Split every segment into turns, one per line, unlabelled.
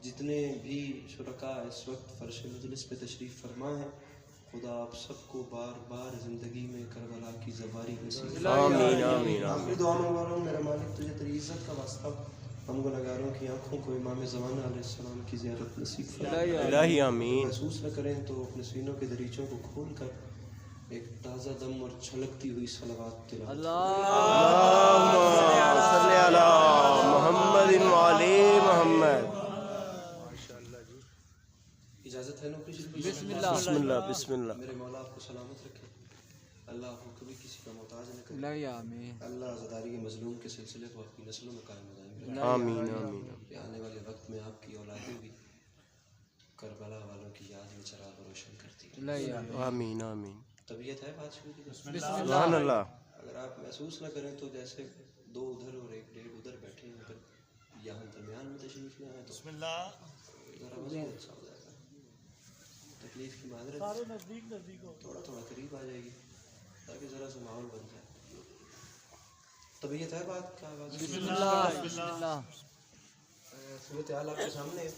جتنے بھی شرکا اس وقت فرش مجلس پہ تشریف فرما ہیں، خدا آپ سب کو بار بار زندگی میں کربلا کی زواری نصیب
آمین آمین
آخری دعا منگوا رہا ہوں میرا مالک تجھے تیری عزت کا واسطہ ہم گنہگاروں کی آنکھوں کو امام زمانہ علیہ السلام کی زیارت نصیب فرما،
الہی آمین۔
محسوس نہ کریں تو اپنے سینوں کے دریچوں کو کھول کر ایک تازہ دم اور چھلکتی ہوئی صلوات تلاوت
اللہم صلی علی محمد وعلی محمد۔
اجازت ہے نوکری شریف؟
بسم اللہ بسم اللہ۔
میرے مولا آپ کو سلامت رکھے، اللہ آپ کو کبھی کسی کا محتاج نہ کرے، اللہ عزاداری کے مظلوم کے سلسلے کو اپنی نسلوں میں قائم دائم رکھے،
آمین آمین۔
کہ آنے والے وقت میں آپ کی اولادیں بھی کربلا والوں کی یاد میں چراغ روشن کرتی ہیں۔
آمین آمین۔
طبیعت ہے بات شروع کی؟
سبحان اللہ۔
اگر آپ محسوس نہ کریں تو جیسے دو ادھر اور ایک ڈیڑھ ادھر بیٹھے ہیں، اگر یہاں درمیان میں تشریف لے آئیں تو ذرا مزید اچھا ہو جائے گا۔ تکلیف کی معذرت، تھوڑا تھوڑا قریب آ جائے گی تاکہ ذرا سا ماحول بن جائے۔ طبیعت ہے بات کا بات؟ صورتحال آپ کے سامنے ہے۔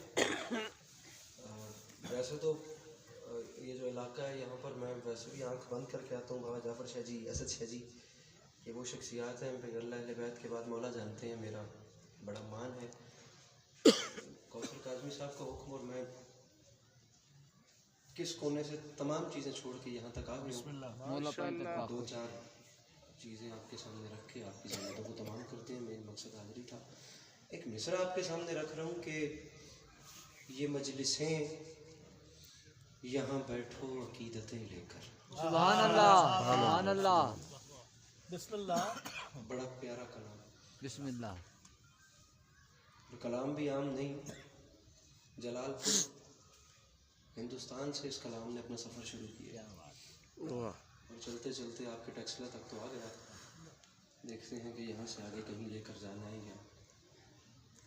ویسے تو یہ جو علاقہ ہے یہاں پر میں ویسے بھی آنکھ بند کر کے آتا ہوں، بابا جعفر شاہ جی، اسد شاہ جی، یہ وہ شخصیات ہیں پھر اللہ اہل بیت کے بعد مولا جانتے ہیں، میرا بڑا مان ہے۔ کوثر کاظمی صاحب کا حکم اور میں کس کونے سے تمام چیزیں چھوڑ کے یہاں تک آ گیا ہوں۔ دو چار چیزیں آپ کے سامنے رکھ کے آپ کی ضرورتوں کو تمام کرتے ہیں، مین مقصد حاضری تھا۔ ایک مصرع آپ کے سامنے رکھ رہا ہوں کہ یہ مجلسیں یہاں بیٹھو عقیدتیں لے کر۔
سبحان اللہ سبحان اللہ۔
بسم اللہ۔
بڑا پیارا کلام،
بسم اللہ۔
کلام بھی عام نہیں، جلال پور ہندوستان سے اس کلام نے اپنا سفر شروع کیا اور چلتے چلتے آپ کے ٹیکسلا تک تو آ گیا۔ دیکھتے ہیں کہ یہاں سے آگے کہیں لے کر جانا ہے یا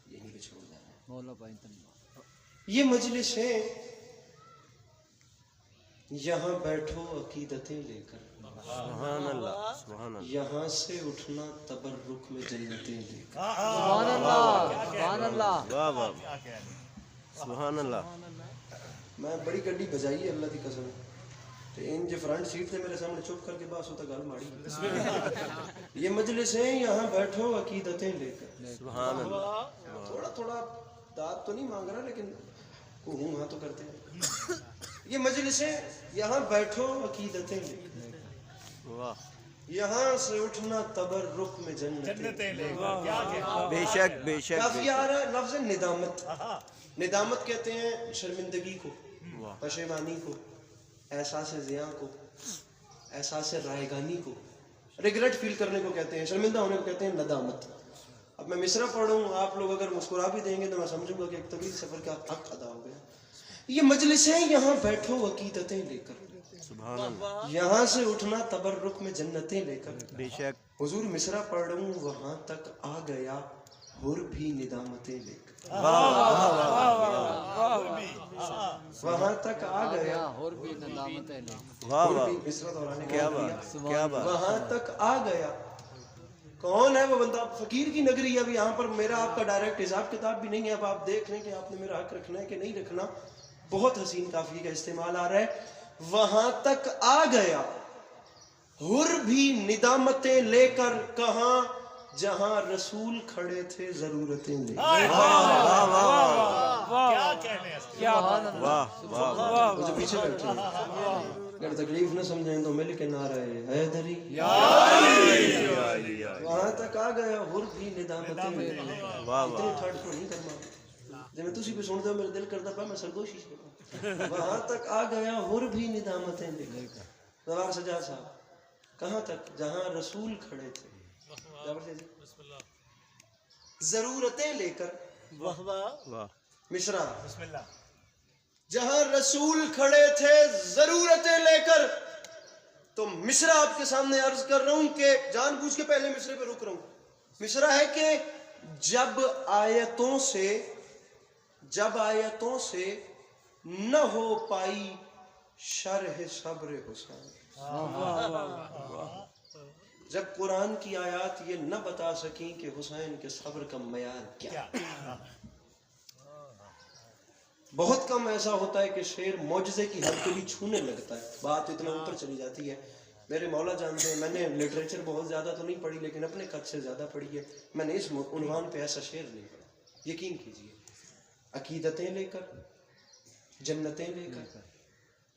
یہیں پہ چھوڑ جانا ہے۔
مولا پائن
یہ مجلسیں یہاں بیٹھو عقیدتیں لے کر،
سبحان اللہ سبحان اللہ۔
یہاں سے اٹھنا تبرک میں جنتیں لے کر۔
سبحان اللہ سبحان اللہ۔
واہ واہ سبحان اللہ۔
میں بڑی گڈی بجائی ہے اللہ کی قسم، تو ان جو فرنٹ سیٹ تھے میرے سامنے چپ کر کے باس ہوتا گل ماڑی۔ یہ مجلسیں یہاں بیٹھو عقیدتیں لے کر۔
سبحان اللہ۔
تھوڑا تھوڑا داد تو نہیں مانگ رہا لیکن ہوں ہاں تو کرتے ہیں۔ یہ مجلسیں یہاں بیٹھو عقیدتیں لے کر،
واہ
یہاں سے اٹھنا تبرک میں جنتیں لے کر۔
بے شک بے شک۔
کافی آ رہا ہے لفظ ندامت۔ ندامت کہتے ہیں شرمندگی کو، پشیمانی کو، احساس زیاں کو، احساس رائگانی کو، ریگریٹ فیل کرنے کو کہتے ہیں، شرمندہ ہونے کو کہتے ہیں ندامت۔ اب میں مصرع پڑھوں، آپ لوگ اگر مسکرا بھی دیں گے تو میں سمجھوں گا کہ ایک طویل سفر کا حق ادا ہو گیا۔ یہ مجلسیں یہاں بیٹھو عقیدتیں لے کر،
سبحان اللہ۔
یہاں سے اٹھنا تبرک میں جنتیں لے کر۔
بے شک۔
حضور مصرع پڑھ رہا ہوں، وہاں تک آ گیا ہر بھی ندامتیں لے کر۔ وہاں تک آ گیا
اور بھی ندامت ہے۔
واہ واہ
مصرع دہرانے کا
کیا
شکریہ۔
بات کیا بات۔
وہاں تک آ گیا، کون ہے وہ بندہ؟ فقیر کی نگری ہے۔ اب یہاں پر میرا آپ کا ڈائریکٹ حساب کتاب بھی نہیں ہے، اب آپ دیکھ لیں کہ آپ نے میرا حق رکھنا ہے کہ نہیں رکھنا۔ بہت حسین قافیے کا استعمال آ رہا ہے۔ وہاں تک آ گیا ہر بھی ندامتیں لے کر، کہاں؟ جہاں رسول کھڑے تھے ضرورتیں لے کر۔
واہ واہ
جو پیچھے بیٹھے ہیں اگر تکلیف نہ سمجھیں تو مل کے نعرہ حیدری۔ وہاں تک آ گیا ہر بھی ندامتیں لے کر۔ اتنی ٹھڑ کو نہیں کرنا جب میں تسی بھی سن دو میرا دل کرتا پا میں سرگوشی سے۔ وہاں تک آ گیا ہر بھی ندامتیں لے کر۔ سوار سجاد صاحب کہاں تک؟ جہاں رسول کھڑے تھے ضرورتیں لے کر۔
واہ
مصرع
بسم اللہ۔
جہاں رسول کھڑے تھے ضرورتیں لے کر۔ تو مصرع آپ کے سامنے عرض کر رہا ہوں کہ جان بوجھ کے پہلے مصرع پہ رک رہا ہوں۔ مصرع ہے کہ جب آیتوں سے نہ ہو پائی شرح صبر حسین، جب قرآن کی آیات یہ نہ بتا سکیں کہ حسین کے صبر کا معیار کیا، بہت کم ایسا ہوتا ہے کہ شعر معجزے کی حد کو بھی چھونے لگتا ہے، بات اتنا اوپر چلی جاتی ہے. میرے مولا جانتے ہیں میں نے لٹریچر بہت زیادہ تو نہیں پڑھی لیکن اپنے قد سے زیادہ پڑھی ہے. میں نے اس عنوان پہ ایسا شعر نہیں پڑھا. یقین کیجئے، عقیدتیں لے کر جنتیں لے کر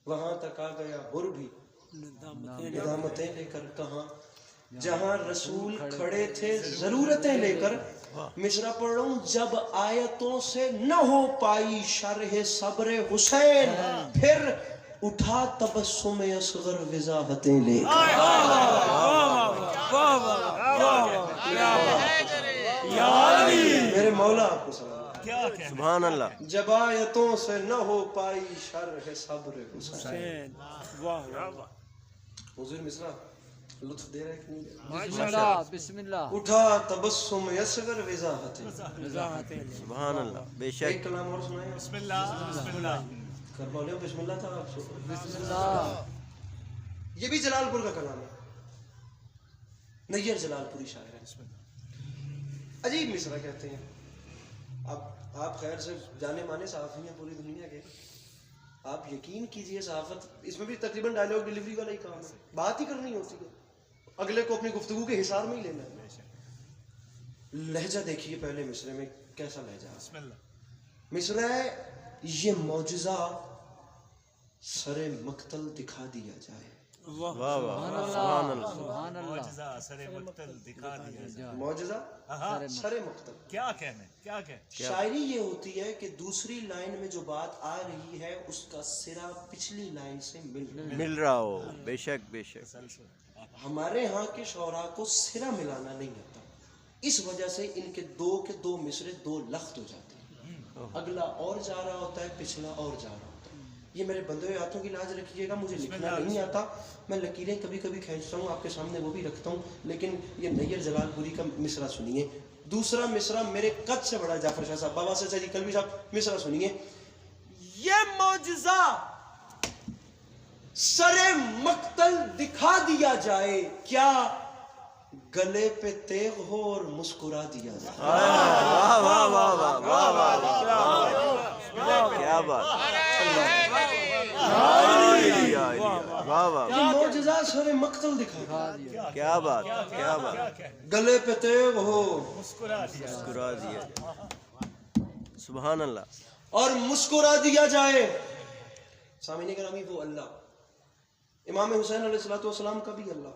وہاں تک آ گیا حر بھی ندامتیں لے کر. کہاں جہاں رسول کھڑے تھے ضرورتیں لے کر. مصرع پڑھ رہا ہوں. جب آیتوں سے نہ ہو پائی شرح صبر حسین، پھر اٹھا تبسم اصغر وضاحتیں لے کر. میرے مولا آپ کو سلام.
سبحان اللہ.
جب آیتوں سے نہ ہو پائی شرح صبر حسین. حضور مصرع لطف دے رہے کہ نہیں دے رہے؟
بسم اللہ بسم اللہ.
اٹھا تبسم اصغر وضاحتیں.
سبحان اللہ. بے
ایک
شک.
کلام اور سنائیں.
بسم اللہ.
کر بولے بسم اللہ تھا آپ سے.
بسم اللہ.
یہ بھی جلال پور کا کلام ہے. نیر جلال پوری شاعر ہے. عجیب مصرع کہتے ہیں. اب آپ خیر سے جانے مانے صحافی ہیں پوری دنیا کے. آپ یقین کیجئے صحافت اس میں بھی تقریباً ڈائلاگ ڈیلیوری والا ہی کام ہے. بات ہی کرنی ہوتی ہے، اگلے کو اپنی گفتگو کے حصار میں ہی لینا ہے. لہجہ دیکھیے پہلے مصرع میں کیسا لہجہ ہے.
بسم اللہ.
مصرع ہے یہ معجزہ سر مقتل دکھا دیا جائے.
واہ واہ. سبحان اللہ.
سبحان اللہ.
معجزہ سر مقتل دکھا دیا جائے.
معجزہ
ہاں
سر مقتل.
کیا کہنے کیا کہ
شاعری یہ ہوتی ہے کہ دوسری لائن میں جو بات آ رہی ہے اس کا سرا پچھلی لائن سے
مل رہا ہو. بے شک بے شک.
ہمارے ہاں کے شعراء کو سرا ملانا نہیں آتا، اس وجہ سے ان کے دو مصرے دو لخت ہو جاتے ہیں. اگلا اور جا رہا ہوتا ہے، پچھلا اور جا رہا ہوتا ہے. یہ میرے بندے ہاتھوں کی لاج رکھیے گا، مجھے لکھنا نہیں آتا. میں لکیریں کبھی کبھی کھینچتا ہوں آپ کے سامنے وہ بھی رکھتا ہوں. لیکن یہ نیر جلال پوری کا مصرع سنیے. دوسرا مصرع میرے قد سے بڑا جعفر شاہ صاحب، بابا سے چلی کلوی صاحب مصرع سنیے. یہ معجزہ سر مقتل دکھا دیا جائے، کیا گلے پہ تیغ ہو اور مسکرا دیا جائے.
واہ واہ واہ واہ واہ واہ. کیا بات. واہ واہ.
یہ معجزہ سر مقتل دکھا دیا.
کیا بات. کیا بات.
گلے پہ تیغ ہو
مسکرا دیا.
مسکرا دیا. سبحان اللہ.
اور مسکرا دیا جائے. سامعین گرامی وہ اللہ امام حسین علیہ السلام کا بھی اللہ،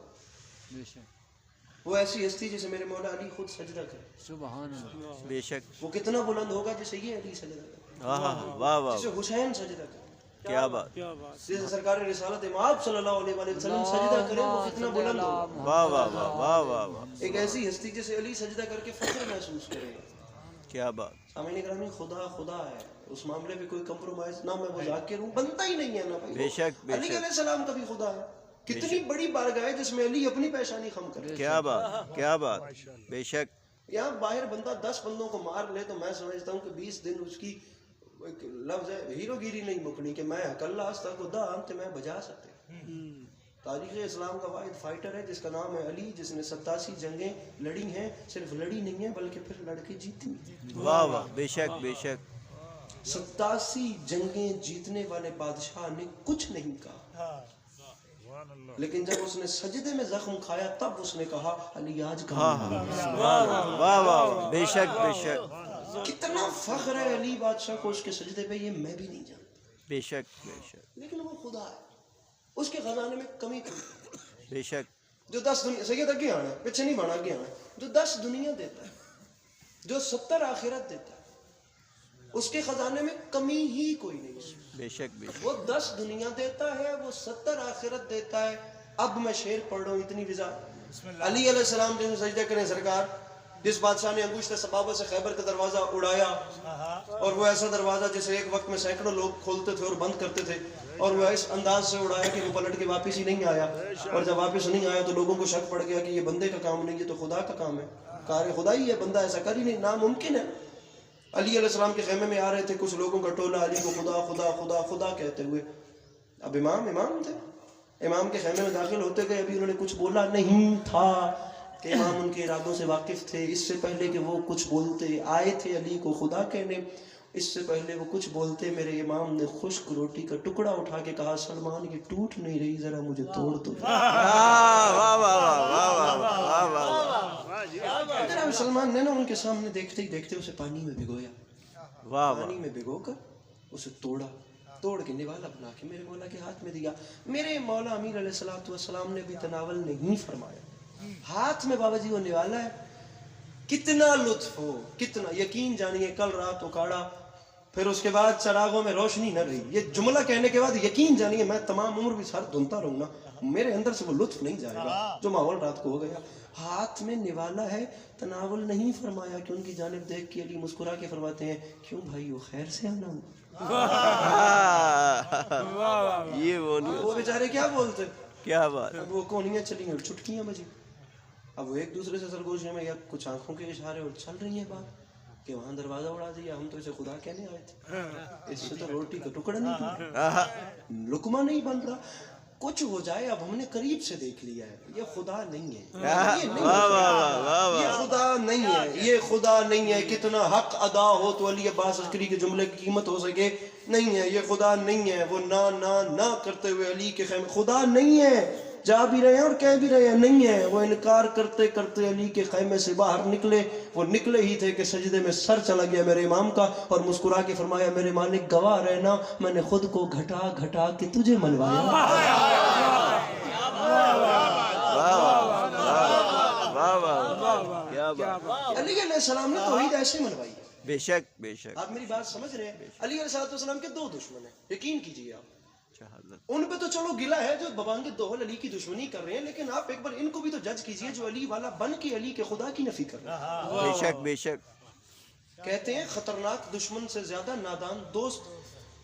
بے شک.
وہ ایسی ہستی جسے میرے مولا علی خود سجدہ کرے.
سبحان اللہ.
بے شک.
وہ کتنا بلند ہوگا جسے یہ علی سجدہ کرے،
واہ واہ.
جسے حسین سجدہ کرے،
کیا بات.
جسے سرکار رسالت امام صلی اللہ علیہ وسلم سجدہ کرے، وہ کتنا بلند ہوگا.
واہ واہ واہ واہ واہ واہ.
ایک ایسی ہستی جسے علی سجدہ کر کے فخر محسوس کرے گا.
کیا بات.
سامعین گرامی خدا ہے، اس معاملے میں کوئی کمپرومائز نہ میں وہ ذاکر ہوں، بنتا ہی نہیں ہے نا بھائی.
بے شک بے
علی
شک.
علیہ السلام کا بھی خدا ہے. کتنی بڑی بارگاہ ہے جس میں علی اپنی پیشانی خم کرے.
کیا بات. کیا بات. بے شک.
یہاں باہر بندہ 10 بندوں کو مار لے تو میں سمجھتا ہوں کہ 20 دن اس کی ایک لفظ ہے ہیرو گیری نہیں مکنی کہ میں اکلا ہستا کو دا انت میں بجا سکتے. تاریخ اسلام کا واحد فائٹر ہے جس کا نام ہے علی، جس نے 87 جنگیں لڑی ہیں. صرف لڑی نہیں ہیں بلکہ پھر لڑ کے جیتی.
واہ واہ. بے شک بے شک.
87 جنگیں جیتنے والے بادشاہ نے کچھ نہیں کہا، لیکن جب اس نے سجدے میں زخم کھایا تب اس نے کہا علی آج کہاں.
واہ واہ. بے شک بے شک.
کتنا فخر ہے علی بادشاہ کو اس کے سجدے پہ، یہ میں بھی نہیں جانتا.
بے شک بے شک.
لیکن وہ خدا ہے، اس کے خزانے میں کمی
بے شک.
جو 10 دنیا سید اگے آنا ہے، پیچھے نہیں بڑھا آگے آنا ہے، جو 10 دنیا دیتا ہے، جو 70 آخرت دیتا ہے، اس کے خزانے میں کمی ہی کوئی نہیں.
بے شک بے شک.
وہ 10 دنیا دیتا ہے، وہ 70 آخرت دیتا ہے. اب میں شعر پڑھ رہا ہوں اتنی وضاح. علی علیہ السلام جن سجدہ کریں سرکار، جس بادشاہ نے انگشت سبابت سے خیبر کا دروازہ اڑایا، اور وہ ایسا دروازہ جسے ایک وقت میں سینکڑوں لوگ کھولتے تھے اور بند کرتے تھے، اور وہ اس انداز سے اڑایا کہ وہ پلٹ کے واپس ہی نہیں آیا. اور جب واپس نہیں آیا تو لوگوں کو شک پڑ گیا کہ یہ بندے کا کام نہیں، یہ تو خدا کا کام ہے. کار خدا ہی ہے، بندہ ایسا کر ہی نہیں، ناممکن ہے. علی علیہ السلام کے خیمے میں آ رہے تھے کچھ لوگوں کا ٹولہ، علی کو خدا خدا خدا خدا کہتے ہوئے. اب امام تھے، امام کے خیمے میں داخل ہوتے گئے، ابھی انہوں نے کچھ بولا نہیں تھا کہ امام ان کے ارادوں سے واقف تھے. اس سے پہلے کہ وہ کچھ بولتے آئے تھے علی کو خدا کہنے. اس سے پہلے وہ کچھ بولتے میرے امام نے خشک روٹی کا ٹکڑا اٹھا کے کہا سلمان یہ ٹوٹ نہیں رہی ذرا مجھے توڑ دو. سلمان نے نا ان کے سامنے دیکھتے ہی دیکھتے اسے پانی میں بھگویا, پانی میں بھگو کر اسے توڑ کے نوالا بنا کے میرے مولا کے ہاتھ میں دیا. میرے مولا امیر علیہ الصلوۃ والسلام نے بھی تناول نہیں فرمایا, ہاتھ میں بابا جی وہ نوالا ہے. کتنا لطف ہو, کتنا یقین جانیے کل رات اکاڑا پھر اس کے بعد چراغوں میں روشنی نہ رہی. یہ جملہ کہنے کے بعد یقین جانیے میں تمام عمر بھی سر دھنتا رہوں گا, میرے اندر سے وہ لطف نہیں جائے گا جو ماحول رات کو ہو گیا. ہاتھ میں نوالا ہے, تناول نہیں فرمایا کہ ان کی جانب دیکھ کے علی مسکرا کے فرماتے ہیں کیوں بھائی وہ خیر سے آنا ہوں.
یہ
وہ بیچارے کیا بولتے,
کیا بات.
اب وہ کونیاں چلی ہیں اور چٹکیاں بجی, اب وہ ایک دوسرے سے سرگوشی میں یا کچھ آنکھوں کے اشارے اور چل رہی ہیں بات کہ وہاں دروازہ اڑا دیا, ہم تو اسے خدا کہنے آئے تھے, اس سے تو روٹی کا ٹکڑا نہیں ٹوٹا, لقمہ نہیں بن رہا. کچھ ہو جائے, اب ہم نے قریب سے دیکھ لیا ہے یہ خدا نہیں ہے, یہ خدا نہیں ہے, یہ خدا نہیں ہے. کتنا حق ادا ہو تو علی عباس عسکری کے جملے کی قیمت ہو سکے, نہیں ہے یہ خدا نہیں ہے. وہ نہ کرتے ہوئے علی کے خیمے خدا نہیں ہے, جا بھی رہے ہیں اور کہہ بھی رہے ہیں نہیں ہے. وہ انکار کرتے کرتے علی کے خیمے سے باہر نکلے, وہ نکلے ہی تھے کہ سجدے میں سر چلا گیا میرے امام کا, اور مسکرا کے فرمایا میرے مالک گواہ رہنا میں نے خود کو گھٹا گھٹا کے تجھے منوایا. علی علیہ السلام نے توحید ایسے منوائی ہے.
بے شک بے شک.
آپ میری بات سمجھ رہے ہیں. علی علیہ السلام کے دو دشمن ہیں, یقین کیجئے آپ. ان پہ تو چلو گلا ہے جو ببانگ دوہل علی کی دشمنی کر رہے ہیں, لیکن آپ ایک بار ان کو بھی تو جج کیجئے جو علی والا بن کے علی کے خدا کی نفی کر رہے ہیں.
بے شک بے شک.
کہتے ہیں خطرناک دشمن سے زیادہ نادان دوست,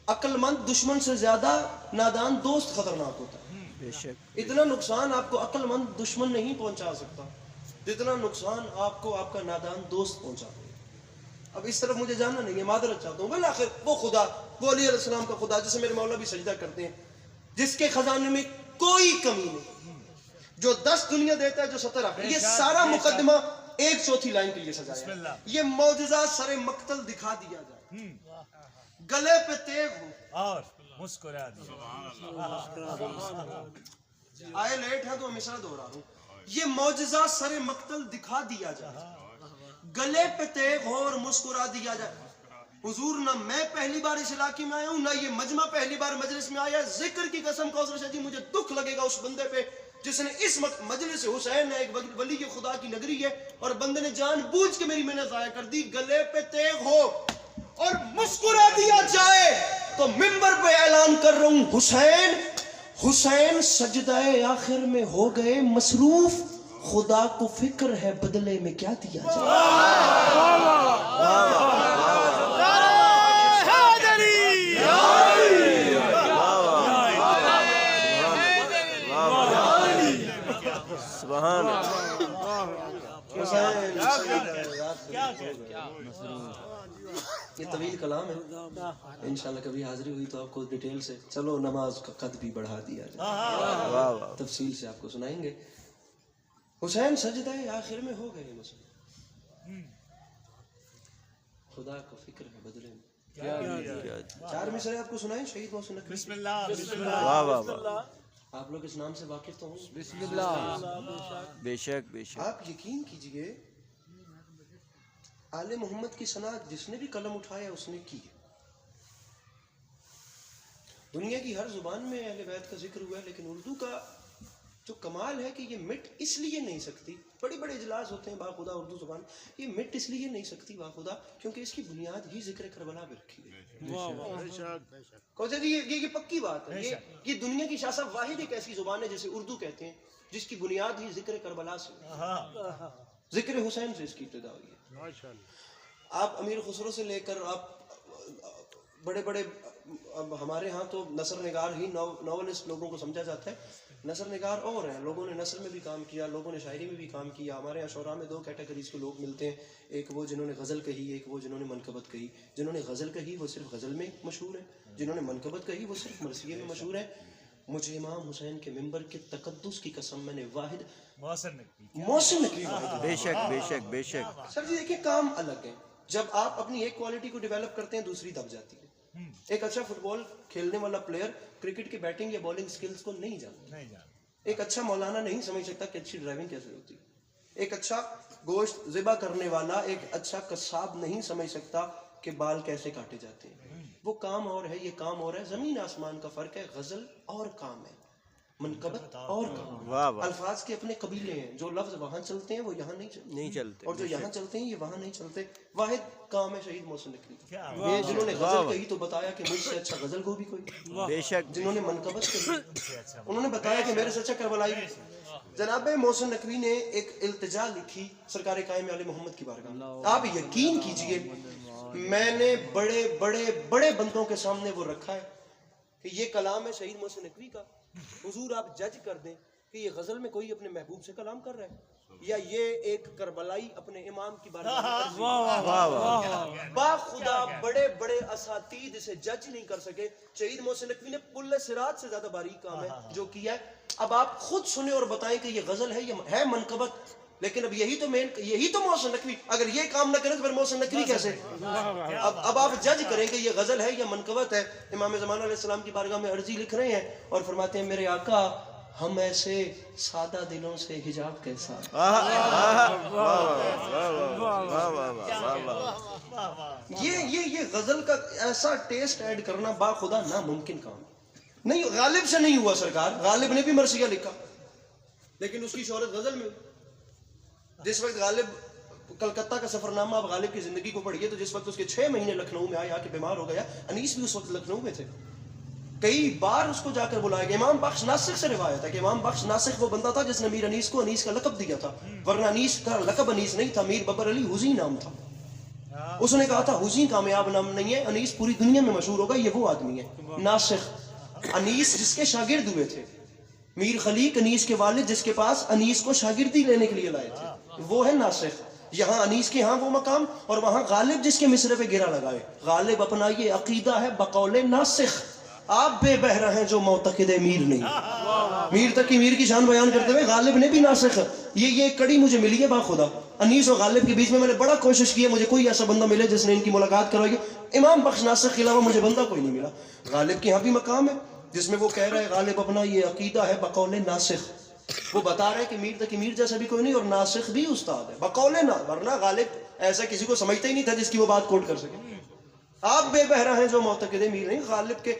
عقل مند دشمن سے زیادہ نادان دوست خطرناک ہوتا ہے.
بے شک.
اتنا نقصان آپ کو عقل مند دشمن نہیں پہنچا سکتا جتنا نقصان آپ کو آپ کا نادان دوست پہنچا دے. اب اس طرف مجھے جاننا نہیں ہے, معذرت چاہتا ہوں. بالآخر وہ خدا, وہ علی علیہ السلام کا خدا جسے میرے مولا بھی سجدہ کرتے ہیں, جس کے خزانے میں کوئی کمی نہیں, جو 10 دنیا دیتا ہے جو 70 آخر. یہ سارا مقدمہ 1/4 لائن کے لیے سجایا ہے. یہ معجزہ سر مقتل دکھا دیا جائے, گلے پہ تیغ ہو
اور مسکرا دیا.
آئے لیٹ ہے تو میں مصرع دہرا رہا ہوں. یہ معجزہ سر مقتل دکھا دیا جائے, گلے پہ تیغ ہو اور مسکرا دیا جائے. حضور نہ میں پہلی بار اس علاقے میں آیا ہوں, نہ یہ مجمع پہلی بار مجلس میں آیا ہے. ذکر کی قسم کوثر شاہ جی مجھے دکھ لگے گا اس بندے پہ جس نے اس مجلس حسین ہے, ایک ولی کی خدا کی نگری ہے, اور بندے نے جان بوجھ کے میری محنت ضائع کر دی. گلے پہ تیغ ہو اور مسکرا دیا جائے تو منبر پہ اعلان کر رہا ہوں حسین حسین سجدہ آخر میں ہو گئے مصروف, خدا کو فکر ہے بدلے میں کیا دیا جائے.
سبحان
یہ طویل کلام ہے, انشاءاللہ کبھی حاضری ہوئی تو آپ کو ڈیٹیل سے, چلو نماز کا قد بھی بڑھا دیا جائے, تفصیل سے آپ کو سنائیں گے. حسین سجدہ آخر میں ہو گئے مسلم, خدا کو فکر ہے بدلے میں. 4 مصرے آپ کو سنائیں شہید محسن نقوی.
بسم اللہ بسم
واہ واہ واہ.
آپ لوگ اس نام سے واقف تو ہوں.
بسم اللہ.
بے شک بے شک.
آپ یقین کیجئے آل محمد کی صنعت جس نے بھی قلم اٹھایا اس نے کی. دنیا کی ہر زبان میں اہل بیت کا ذکر ہوا ہے, لیکن اردو کا جو کمال ہے کہ یہ مٹ اس لیے نہیں سکتی, بڑے بڑے اجلاس ہوتے ہیں باخدا اردو زبان, یہ مٹ اس لیے نہیں سکتی باخدا کیونکہ اس کی بنیاد ہی ذکر کربلا پہ رکھی گئی. کوثر جی یہ پکی بات ہے, یہ دنیا کی شاہ واحد ایک ایسی زبان ہے جسے اردو کہتے ہیں جس کی بنیاد ہی ذکر کربلا سے, ذکر حسین سے اس کی ابتدا ہوئی ہے. آپ امیر خسرو سے لے کر آپ بڑے بڑے, اب ہمارے ہاں تو نثر نگار ہی ناولسٹ لوگوں کو سمجھا جاتا ہے, نثر نگار اور ہیں, لوگوں نے نثر میں بھی کام کیا, لوگوں نے شاعری میں بھی کام کیا. ہمارے یہاں شعراء میں 2 کیٹیگریز کے لوگ ملتے ہیں, ایک وہ جنہوں نے غزل کہی, ایک وہ جنہوں نے منقبت کہی. جنہوں نے غزل کہی وہ صرف غزل میں مشہور ہیں, جنہوں نے منقبت کہی وہ صرف مرثیے میں مشہور ہیں. مجھے امام حسین کے منبر کے تقدس کی قسم میں نے واحد محسن نقوی
بے شک بے شک بے شک.
سر جی دیکھیں کام الگ ہے, جب آپ اپنی ایک کوالٹی کو ڈیولپ کرتے ہیں دوسری دب جاتی ہے. ایک اچھا فٹ بال کھیلنے والا پلیئر کرکٹ کی بیٹنگ یا بالنگ سکلز کو نہیں جانتا. ایک اچھا مولانا نہیں سمجھ سکتا کہ اچھی ڈرائیونگ کیسے ہوتی ہے. ایک اچھا گوشت ذبح کرنے والا ایک اچھا قصاب نہیں سمجھ سکتا کہ بال کیسے کاٹے جاتے ہیں. وہ کام اور ہے، یہ کام اور ہے. زمین آسمان کا فرق ہے. غزل اور کام ہے، منقبت اور کام. الفاظ کے اپنے قبیلے ہیں. جو لفظ وہاں چلتے ہیں وہ یہاں نہیں چلتے، اور جو یہاں چلتے ہیں یہ وہاں نہیں چلتے. واحد کام ہے شہید محسن نقوی. یہ جنہوں نے غزل کہی تو بتایا کہ مجھ سے اچھا غزل کو بھی کوئی.
بے شک.
جنہوں نے منقبت کہی انہوں نے بتایا کہ میرے سے اچھا کربلائی. جناب محسن نقوی نے ایک التجا لکھی سرکار قائم علیہ محمد کی بارگاہ میں. آپ یقین کیجئے میں نے بڑے بڑے بڑے بندوں کے سامنے وہ رکھا ہے کہ یہ کلام ہے شہید محسن نقوی کا. حضور آپ جج کر دیں کہ یہ غزل میں کوئی اپنے محبوب سے کلام کر رہا ہے یا یہ ایک کربلائی اپنے امام کی بارگاہ میں. با خدا بڑے بڑے اساتید اسے جج نہیں کر سکے. شہید محسن نقوی نے پل صراط سے زیادہ باریک کام ہے جو کیا ہے. اب آپ خود سنیں اور بتائیں کہ یہ غزل ہے، یہ ہے منقبت. لیکن اب یہی تو محسن نقوی. اگر یہ کام نہ کریں تو پھر محسن نقوی کیسے؟ اب آپ جج کریں کہ یہ غزل ہے یا منقبت ہے. امام زمان علیہ السلام کی بارگاہ میں عرضی لکھ رہے ہیں اور فرماتے ہیں میرے آقا ہم ایسے سادہ دلوں سے حجاب کیسا. یہ غزل کا ایسا ٹیسٹ ایڈ کرنا با خدا ناممکن کام نہیں. غالب سے نہیں ہوا سرکار. غالب نے بھی مرثیہ لکھا لیکن اس کی شہرت غزل میں. جس وقت غالب کلکتہ کا سفر نامہ آپ غالب کی زندگی کو پڑھیے تو جس وقت اس کے 6 مہینے لکھنؤ میں آیا کہ بیمار ہو گیا. انیس بھی اس وقت لکھنؤ میں تھے. کئی بار اس کو جا کر بلایا گیا. امام بخش ناسخ سے روایت ہے کہ امام بخش ناسخ وہ بندہ تھا جس نے میر انیس کو انیس کا لقب دیا تھا، ورنہ انیس کا لقب انیس نہیں تھا. میر ببر علی حزین نام تھا. اس نے کہا تھا حزین کامیاب نام نہیں ہے، انیس پوری دنیا میں مشہور ہوگا. یہ وہ آدمی ہے ناسخ. انیس جس کے شاگرد ہوئے تھے، میر خلیق انیس کے والد جس کے پاس انیس کو شاگردی لینے کے لیے لائے تھے، وہ ہے ناسخ. یہاں انیس کے ہاں وہ مقام اور وہاں غالب جس کے مصرے پہ گرا لگائے. غالب اپنا یہ عقیدہ ہے بقول ناسخ. آپ بے بہرہ ہیں جو معتقد میر نہیں. میر تک کی میر کی شان بیان کرتے ہوئے غالب نے بھی ناسخ. یہ کڑی مجھے ملی ہے با خدا. انیس اور غالب کے بیچ میں نے بڑا کوشش کی ہے مجھے کوئی ایسا بندہ ملے جس نے ان کی ملاقات کروائی. امام بخش ناسخ کے علاوہ مجھے بندہ کوئی نہیں ملا. غالب کے یہاں بھی مقام ہے جس میں وہ کہہ رہا ہے غالب اپنا یہ عقیدہ ہے بقول ناسخ. وہ بتا رہے ہیں کہ میر تک میر جیسا بھی کوئی نہیں اور ناسخ بھی استاد ہے بقول نا. ورنہ غالب ایسا کسی کو سمجھتا ہی نہیں تھا جس کی وہ بات کوٹ کر سکے. آپ بے بہرہ ہیں جو معتقد میر نہیں. غالب کے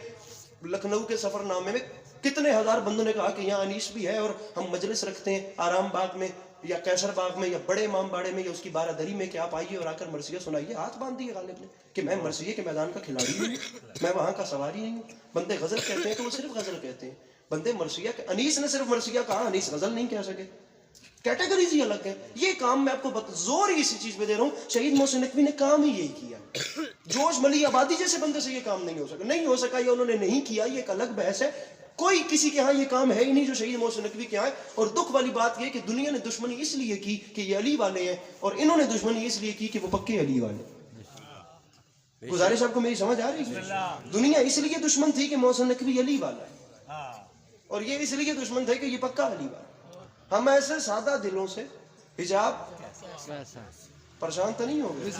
لکھنؤ کے سفر نامے میں کتنے ہزار بندوں نے کہا کہ یہاں انیس بھی ہے اور ہم مجلس رکھتے ہیں آرام باغ میں یا کیسر باغ میں یا بڑے امام باڑے میں یا اس کی بارادری میں کہ آپ آئیے اور آ کر مرثیہ سنائیے. ہاتھ باندھ دیے غالب نے کہ میں مرثیے کے میدان کا کھلاڑی نہیں ہوں، میں وہاں کا سواری نہیں ہوں. بندے غزل کہتے ہیں تو وہ صرف غزل کہتے ہیں. بندے مرثیہ. انیس نے صرف مرثیہ کہا، انیس غزل نہیں کہہ سکے. کیٹیگریز ہی الگ ہیں. یہ کام میں آپ کو زور ہی اسی چیز پہ دے رہا ہوں. شہید محسن نقوی نے کام ہی یہی کیا. جوش ملی آبادی جیسے بندے سے یہ کام نہیں ہو سکا یا انہوں نے نہیں کیا. یہ ایک الگ بحث ہے. کوئی کسی کے ہاں یہ کام ہے ہی نہیں جو شہید محسن نقوی کے ہاں ہے. اور دکھ والی بات یہ کہ دنیا نے دشمنی اس لیے کی کہ یہ علی والے ہیں اور انہوں نے دشمنی اس لیے کی کہ وہ پکے علی والے. گزارش آپ کو میری سمجھ آ رہی ہے؟ دنیا اس لیے دشمن تھی کہ محسن نقوی علی والا ہے اور یہ اس لیے دشمن تھے کہ یہ پکا علی والا. ہم ایسے سادہ دلوں سے حجاب پریشان تو نہیں ہو گئے؟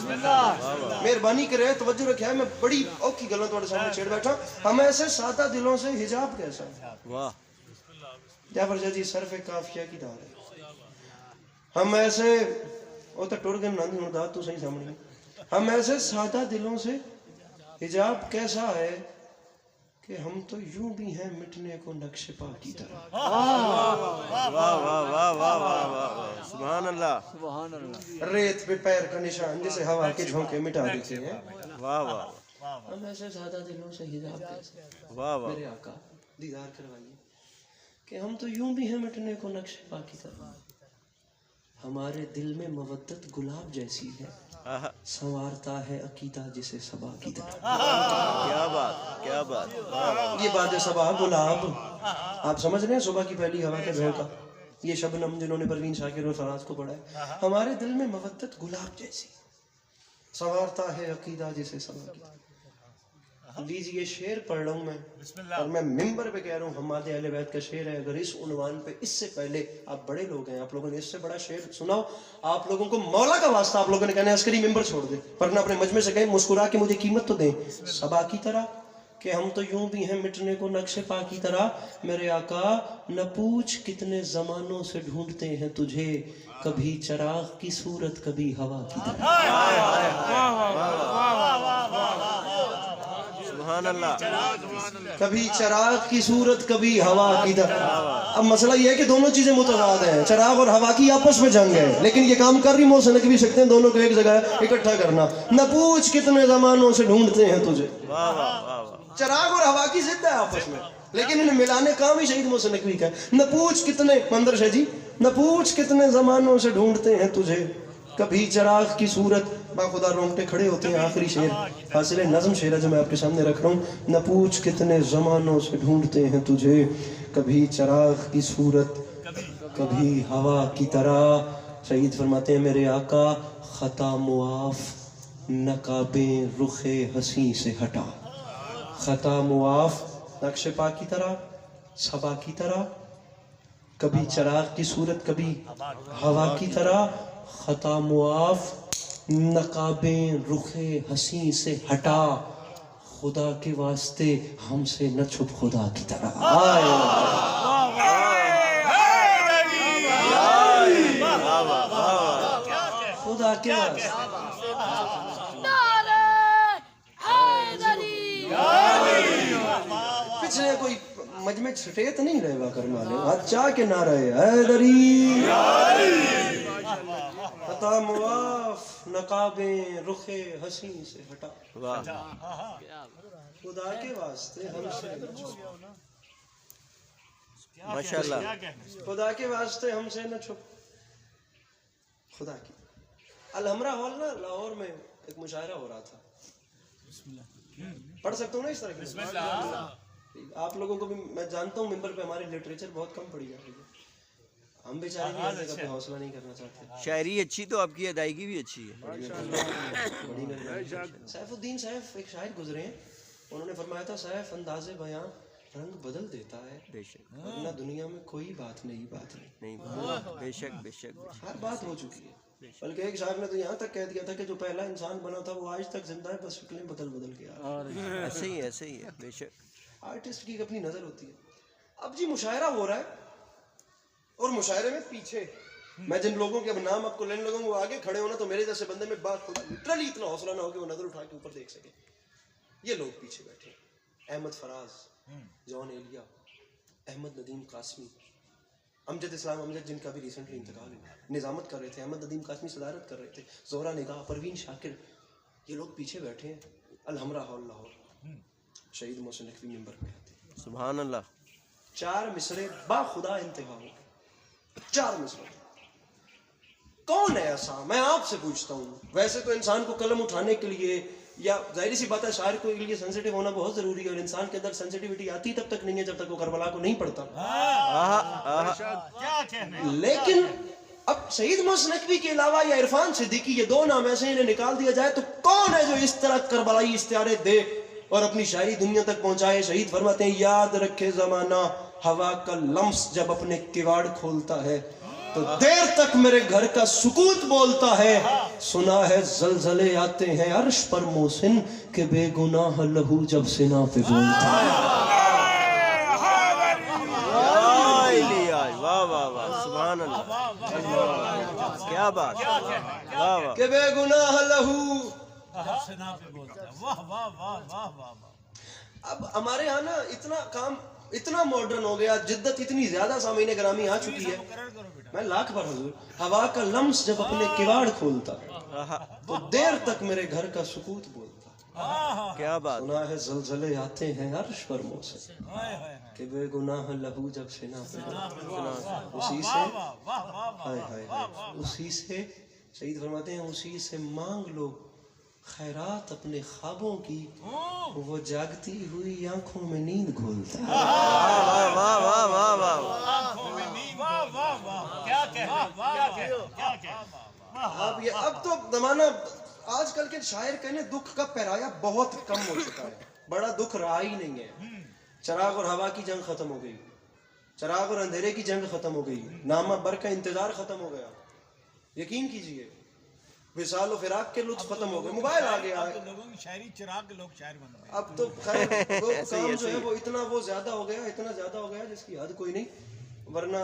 مہربانی کرے توجہ رکھے. میں بڑی اوکھی گلوں تھوڑے سامنے چھیڑ بیٹھا. ہم ایسے سادہ دلوں سے حجاب کیسا ہے؟ جعفر جی صرف کافیہ کی دار ہے. ہم ایسے وہ تو ٹر گئے ناندی مرداد تو صحیح سامنے. ہم ایسے سادہ دلوں سے حجاب کیسا ہے کہ ہم تو یوں بھی ہیں مٹنے کو نقش پا کی طرح.
سبحان اللہ.
سبحان اللہ.
ریت پہ پیر کا نشان جسے ہوا کے جھونکے مٹا دیتے ہیں.
واہ واہ.
ہم ایسے سادہ دلوں سے حجاب کیسا ہے؟
واہ واہ.
میرے آقا دیدار کروائیے کہ ہم تو یوں بھی ہیں مٹنے کو نقش پا کی طرح. ہمارے دل میں مودت گلاب جیسی ہے، سنوارتا ہے عقیدہ جسے صبا کی طرح.
کیا بات کیا بات.
یہ بات صبا گلاب آپ سمجھ رہے ہیں صبح کی پہلی ہوا کے بہو کا. یہ شبنم جنہوں نے پروین شاکر اور فراز کو پڑھا ہے. ہمارے دل میں مودت گلاب جیسی، سنوارتا ہے عقیدہ جسے صبا کی طرح. لیجئے شعر پڑھ رہا ہوں میں
بسم اللہ
اور میں ممبر پہ کہہ رہا ہوں حماد اہل بیت کا شعر ہے. اگر اس عنوان پہ اس سے پہلے آپ بڑے لوگ ہیں, آپ لوگوں نے اس سے بڑا شعر سنا ہو, آپ لوگوں کو مولا کا واسطہ آپ لوگوں نے کہنا ہے عسکری ممبر چھوڑ دیں, ورنہ اپنے مجمع سے کہیں مسکرا کے مجھے قیمت تو دیں. صبا کی طرح کہ ہم تو یوں بھی ہیں مٹنے کو نقش پا کی طرح, میرے آقا نہ پوچھ کتنے زمانوں سے ڈھونڈتے ہیں تجھے, کبھی چراغ کی صورت کبھی ہوا کی طرح.
سبحان اللہ.
کبھی چراغ کی صورت کبھی ہوا کی طرح. اب مسئلہ یہ ہے کہ دونوں چیزیں متضاد ہیں, چراغ اور ہوا کی آپس میں جنگ ہے, لیکن یہ کام کر رہی محسن نقوی سکتے ہیں دونوں کو ایک جگہ اکٹھا کرنا. نہ پوچھ کتنے زمانوں سے ڈھونڈتے ہیں تجھے, چراغ اور ہوا کی ضد ہے آپس میں, لیکن انہیں ملانے کام ہی شہید محسن نقوی کا ہے. نہ پوچھ کتنے مندر شاہ جی, نہ پوچھ کتنے زمانوں سے ڈھونڈتے ہیں تجھے, کبھی چراغ کی صورت. با خدا رونگٹے کھڑے ہوتے ہیں. آخری شعر حاصل نظم شعر ہے جو میں آپ کے سامنے رکھ رہا ہوں. نہ پوچھ کتنے زمانوں سے ڈھونڈتے ہیں تجھے, کبھی چراغ کی صورت کبھی ہوا کی طرح. شہید فرماتے ہیں میرے آقا خطا معاف نقابیں رخ حسین سے ہٹا. خطا معاف نقش پا کی طرح, صبا کی طرح, کبھی چراغ کی صورت کبھی ہوا کی طرح. خطا معاف نقابیں رخ حسین سے ہٹا, خدا کے واسطے ہم سے نہ چھپ خدا کی طرح. خدا کے واسطے پچھلے کوئی مجمع چھٹے تو نہیں رہے واقر مالے, اچھا کہ نہ رہے حیدری. خطا معاف نقابیں رخ حسین سے ہٹا, خدا کے واسطے ہم سے نہ چھپ,
ماشاءاللہ.
خدا کے واسطے ہم سے نہ چھپ خدا کی. الحمرہ ہال نا لاہور میں ایک مشاعرہ ہو رہا تھا, پڑھ سکتا ہوں نا اس طرح کی.
بسم اللہ.
آپ لوگوں کو بھی میں جانتا ہوں ممبر پہ ہماری لٹریچر بہت کم پڑھی جاتی ہے, ہم بیچارے بھی ایسے کبھی حوصلہ نہیں کرنا چاہتے.
شاعری اچھی تو آپ کی ادائیگی بھی اچھی ہے.
بڑی مہربانی. سیف الدین سیف ایک شاعر گزرے ہیں, انہوں نے فرمایا تھا سیف انداز بیاں رنگ بدل دیتا ہے,
بے شک
ورنہ دنیا میں کوئی بات نہیں, بات نہیں.
نہیں, بے شک بے شک.
ہر بات ہو چکی ہے. بلکہ ایک شاعر نے تو یہاں تک کہہ دیا تھا کہ جو پہلا انسان بنا تھا وہ آج تک زندہ ہے, بس شکلیں بدل بدل کے آ رہی ہیں.
ایسے ہی ایسے ہی ہے, بے شک.
آرٹسٹ کی اپنی نظر ہوتی ہے. اب جی مشاعرہ ہو رہا ہے, اور مشاعرے میں پیچھے میں جن لوگوں کے اب نام آپ کو لینے لگوں وہ آگے کھڑے ہونا, تو میرے جیسے بندے میں بات خدا لٹرلی اتنا حوصلہ نہ ہو کہ وہ نظر اٹھا کے اوپر دیکھ سکے. یہ لوگ پیچھے بیٹھے, احمد فراز, جان ایلیا, احمد ندیم قاسمی, امجد اسلام امجد جن کا بھی ریسنٹلی انتقال ہوا, نظامت کر رہے تھے. احمد ندیم قاسمی صدارت کر رہے تھے. زہرا نگاہ, پروین شاکر, یہ لوگ پیچھے بیٹھے ہیں. الحمرہ ہال لاہور, شہید محسن نقوی ممبر پہ آتے ہیں.
سبحان اللہ.
4 مصرے با خدا انتہا ہو, 4 مصرے. کون ہے ایسا, میں آپ سے پوچھتا ہوں. ویسے تو انسان کو قلم اٹھانے کے لیے, یا ظاہری سی بات ہے شاعر کو لیے سینسیٹیو ہونا بہت ضروری ہے, اور انسان کے اندر سینسیٹیوٹی آتی تب تک نہیں ہے جب تک وہ کربلا کو نہیں پڑھتا. لیکن اب شہید محسن نقوی کے علاوہ یا عرفان صدیقی, یہ 2 نام ایسے انہیں نکال دیا جائے تو کون ہے جو اس طرح کربلائی استعارے دے اور اپنی شاعری دنیا تک پہنچائے. شہید فرماتے ہیں یاد رکھے زمانہ ہوا کا لمس جب اپنے کواڑ کھولتا ہے, تو دیر تک میرے گھر کا سکوت بولتا ہے. سنا ہے زلزلے آتے ہیں عرش پر محسن, کہ بے گناہ لہو جب سنا پہ بولتا ہے.
واہ واہ واہ, سبحان اللہ, کیا بات, واہ واہ.
کہ بے گناہ لہو. اب ہمارے ہاں نا اتنا کام اتنا ماڈرن ہو گیا, جدت اتنی زیادہ سامعین گرامی آ چکی ہے. میں لاکھ بار حضور, ہوا کا لمس جب اپنے کواڑ کھولتا تو دیر تک میرے گھر کا سکوت بولتا.
کیا بات.
سنا ہے زلزلے آتے ہیں عرش پر محسن, کہ بے گناہ لہو جب سنا پہ بولتا. اسی سے ہائے ہائے اسی سے شہید فرماتے ہیں اسی سے مانگ لو خیرات اپنے خوابوں کی, وہ جاگتی ہوئی آنکھوں میں نیند گھولتا ہے.
واہ واہ واہ واہ
اب تو زمانہ, آج کل کے شاعر کہنے دکھ کا پیرایا بہت کم ہو چکا ہے. بڑا دکھ رہا ہی نہیں ہے. چراغ اور ہوا کی جنگ ختم ہو گئی, چراغ اور اندھیرے کی جنگ ختم ہو گئی, نامہ بر کا انتظار ختم ہو گیا. یقین کیجئے وصال و فراق کے لطف ختم ہو گئے, موبائل آ گیا ہے.
لوگوں کی شاعری چراغ کے لوگ شاعر بن گئے.
اب تو خیر وہ کام جو ہے وہ اتنا زیادہ ہو گیا, اتنا زیادہ ہو گیا جس کی حد کوئی نہیں. ورنہ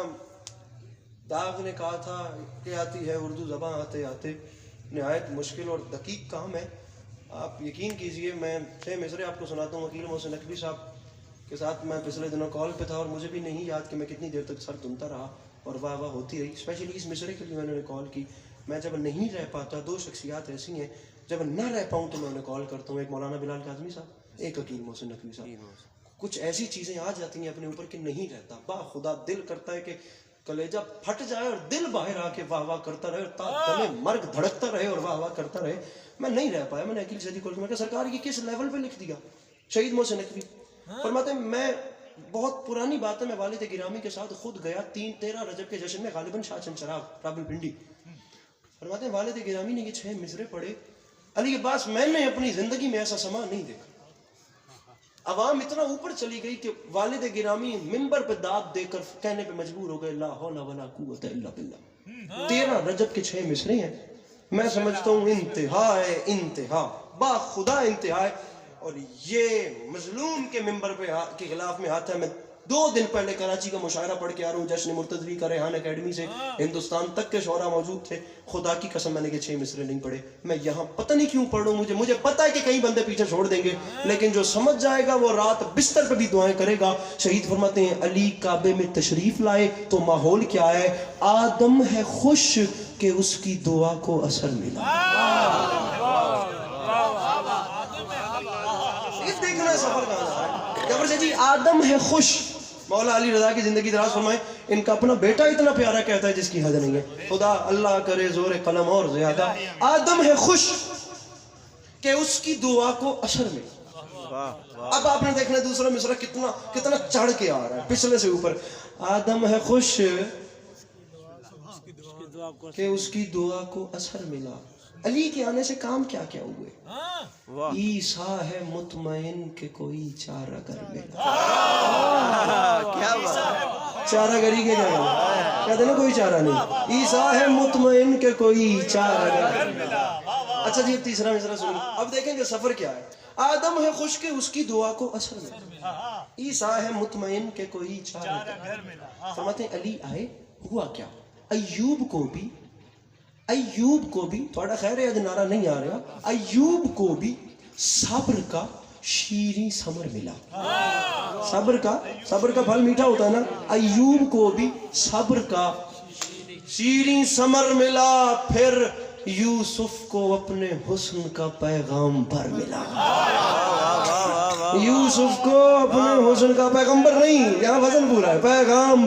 داغ نے کہا تھا کہ آتی ہے اردو زبان آتے آتے, نہایت مشکل اور دقیق کام ہے. آپ یقین کیجئے میں 6 مصرے آپ کو سناتا ہوں. وکیل محسن نقوی صاحب کے ساتھ میں پچھلے دنوں کال پہ تھا اور مجھے بھی نہیں یاد کہ میں کتنی دیر تک سر دھنتا رہا اور واہ واہ ہوتی رہی. اسپیشلی اس مصرے کے لیے میں نے کال کی. میں جب نہیں رہ پاتا, 2 شخصیات ایسی ہیں جب نہ رہ پاؤں تو میں انہیں کال کرتا ہوں. ایک مولانا بلال کاظمی صاحب, ایک وکیل محسن نقوی صاحب. کچھ ایسی چیزیں آ جاتی ہیں اپنے اوپر کہ نہیں رہتا. با خدا دل کرتا ہے کہ کلیجہ پھٹ جائے اور دل باہر آ کے واہ واہ کرتا رہے, تا دمے مرگ دھڑکتا رہے اور واہ واہ کرتا رہے. میں نہیں رہ پایا. میں نے عقیل سیدھی کو کہا سرکار یہ کس لیول پہ لکھ دیا. شہید محسن نقوی فرماتے ہیں میں بہت پرانی بات ہے, میں والد گرامی کے ساتھ خود گیا 13 رجب کے جشن میں, غالباً شاہ چنچراغ راولپنڈی. فرماتے ہیں والد گرامی نے یہ 6 مصرے پڑھے. علی عباس میں نے اپنی زندگی میں ایسا سما نہیں دیکھا. عوام اتنا اوپر چلی گئی کہ والد گرامی منبر پہ داد دے کر کہنے پہ مجبور ہو گئے لا حول ولا قوت الا باللہ. 13 رجب کے 6 مصرے ہیں. میں سمجھتا ہوں انتہا ہے, انتہا با خدا انتہا ہے. اور یہ مظلوم کے منبر پہ کے خلاف میں آتا ہے. میں 2 دن پہلے کراچی کا مشاعرہ پڑھ کے آ رہا ہوں جشن مرتضوی کا ریحان اکیڈمی سے. ہندوستان تک کے شعراء موجود تھے. خدا کی قسم میں نے یہ 6 مصرے نہیں پڑھے. میں یہاں پتہ نہیں کیوں پڑھ رہا ہوں, مجھے پتہ ہے کہ کئی بندے پیچھے چھوڑ دیں گے, لیکن جو سمجھ جائے گا وہ رات بستر پہ بھی دعائیں کرے گا. شہید فرماتے ہیں علی کعبے میں تشریف لائے تو ماحول کیا ہے, آدم ہے خوش کہ اس کی دعا کو اثر ملا. دیکھنا سفر کہاں ہے جی, آدم ہے خوش. مولا علی رضا کی زندگی دراز فرمائے. ان کا اپنا بیٹا اتنا پیارا کہتا ہے جس کی حد نہیں ہے. خدا اللہ کرے زور قلم اور زیادہ. آدم ہے خوش کہ اس کی دعا کو اثر ملا. اب آپ نے دیکھنا دوسرا مصرع کتنا چڑھ کے آ رہا ہے پچھلے سے اوپر. آدم ہے خوش کہ اس کی دعا کو اثر ملا. علی کے آنے سے کام کیا کیا ہوئے. عیسیٰ ہے مطمئن کہ کوئی چارہ گر ملا. چارہ گری کے کیا کہتے نا, کوئی چارہ نہیں. عیسیٰ ہے مطمئن کہ کوئی چارہ گر ملا. اچھا جی تیسرا مصرع سنیں. اب دیکھیں کہ سفر کیا ہے. آدم ہے خوش کہ اس کی دعا کو اثر ملا. عیسیٰ ہے مطمئن کہ کوئی چارہ گر ملا. فرماتے ہیں علی آئے, ہوا کیا. ایوب کو بھی تھوڑا خیر ہے, نعرہ نہیں آ رہا. ایوب کو بھی صبر کا شیریں ثمر ملا. صبر کا پھل میٹھا ہوتا ہے نا. ایوب کو بھی صبر کا شیریں ثمر ملا. پھر یوسف کو اپنے حسن کا پیغام بھر ملا. یوسف کو اپنے حسن کا پیغمبر نہیں, یہاں وزن پورا ہے, پیغام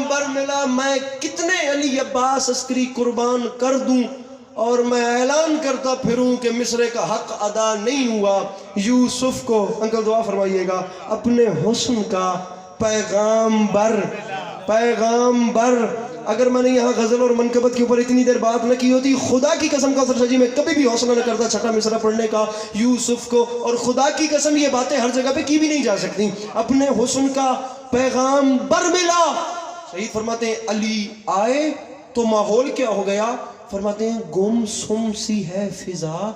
بر ملا. میں کتنے علی عباس عسکری قربان کر دوں اور میں اعلان کرتا پھروں کہ مصرے کا حق ادا نہیں ہوا. یوسف کو, انکل دعا فرمائیے گا, اپنے حسن کا پیغام بر. اگر میں نے یہاں غزل اور منقبت کے اوپر اتنی دیر بات نہ کی ہوتی, خدا کی قسم کا سر جی میں کبھی بھی حوصلہ نہ کرتا چھٹا مصرع پڑھنے کا یوسف کو. اور خدا کی قسم یہ باتیں ہر جگہ پہ کی بھی نہیں جا سکتی. اپنے حسن کا پیغام بر ملا. شہید فرماتے ہیں علی آئے تو ماحول کیا ہو گیا. فرماتے ہیں گم سم سی ہے فضا.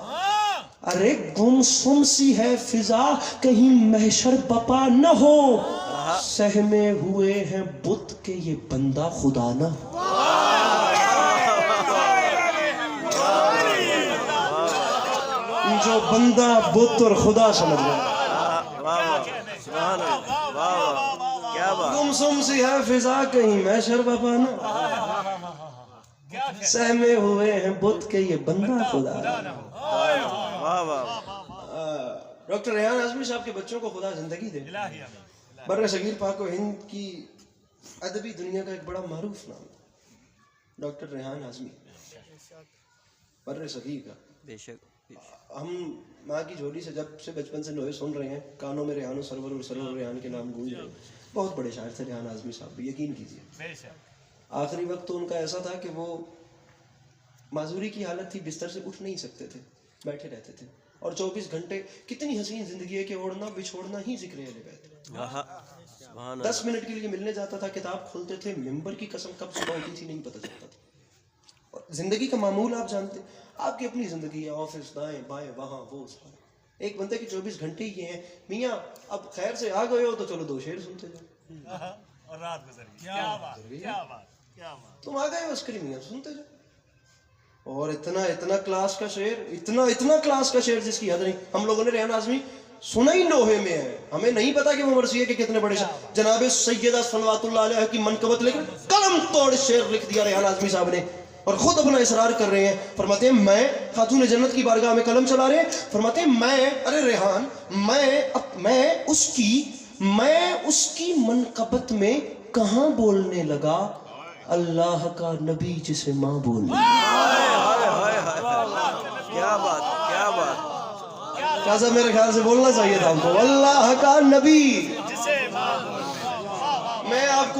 ارے گم سم سی ہے فضا, کہیں محشر بپا نہ ہو. سہمے ہوئے ہیں بت کے یہ بندہ خدا نہ ہو. جو بندہ بت اور خدا سمجھ گیا. گم سم سی ہے فضا, کہیں محشر بپا نہ ہو. سہمے ہوئے ہیں بت کے یہ بندہ خدا نہ ہو. ڈاکٹر ریحان اعظمی صاحب کے بچوں کو خدا زندگی دے. بر صغیر پاک و ہند کی ادبی دنیا کا ایک بڑا معروف نام ڈاکٹر ریحان اعظمی, بر صغیر کا. بے شک ہم ماں کی جھولی سے جب سے بچپن سے نوحے سن رہے ہیں, کانوں میں ریحان و سرور اور سرور ریحان کے نام گونج رہے ہیں. بہت بڑے شاعر تھے ریحان اعظمی صاحب بھی, یقین کیجیے. آخری وقت تو ان کا ایسا تھا کہ وہ معذوری کی حالت تھی, بستر سے اٹھ نہیں سکتے تھے, بیٹھے رہتے تھے. اور 24 گھنٹے کتنی حسین زندگی ہے کہ اوڑھنا بچھوڑنا ہی ذکر اہل بیت. 10 منٹ کے لیے ملنے جاتا تھا, کتاب کھولتے تھے, ممبر کی قسم کب صبح ہوتی تھی نہیں پتہ چلتا تھا. اور زندگی کا معمول آپ جانتے, آپ کی اپنی زندگی ہے, آفس دائیں بائیں وہاں وہ سارا. ایک بندے کے 24 گھنٹے ہی یہ ہیں. میاں اب خیر سے آ گئے ہو تو چلو 2 شعر سنتے جاؤ,
اور رات گزر گئی. کیا بات کیا بات کیا بات.
تم آ گئے ہو عسکری میاں سنتے جاؤ. اور اتنا کلاس کا شعر, اتنا کلاس کا شعر جس کی حد نہیں. ہم لوگوں نے ریحان اعظمی سنا ہی لوہے میں ہے, ہمیں نہیں پتا کہ وہ مرثیے کے کتنے بڑے شعر. جناب سیدہ صلوات اللہ علیہ کی منقبت لے کر قلم توڑ شعر لکھ دیا ریحان اعظمی صاحب نے, اور خود اپنا اصرار کر رہے ہیں. فرماتے ہیں میں خاتون جنت کی بارگاہ میں قلم چلا رہے ہیں. فرماتے ہیں میں, ارے ریحان, میں اس کی منقبت میں کہاں بولنے لگا, اللہ کا نبی جسے ماں بولنے.
کیا بات کیا بات.
کیسا میرے خیال سے بولنا چاہیے تھا ہم کو, اللہ کا نبی. میں آپ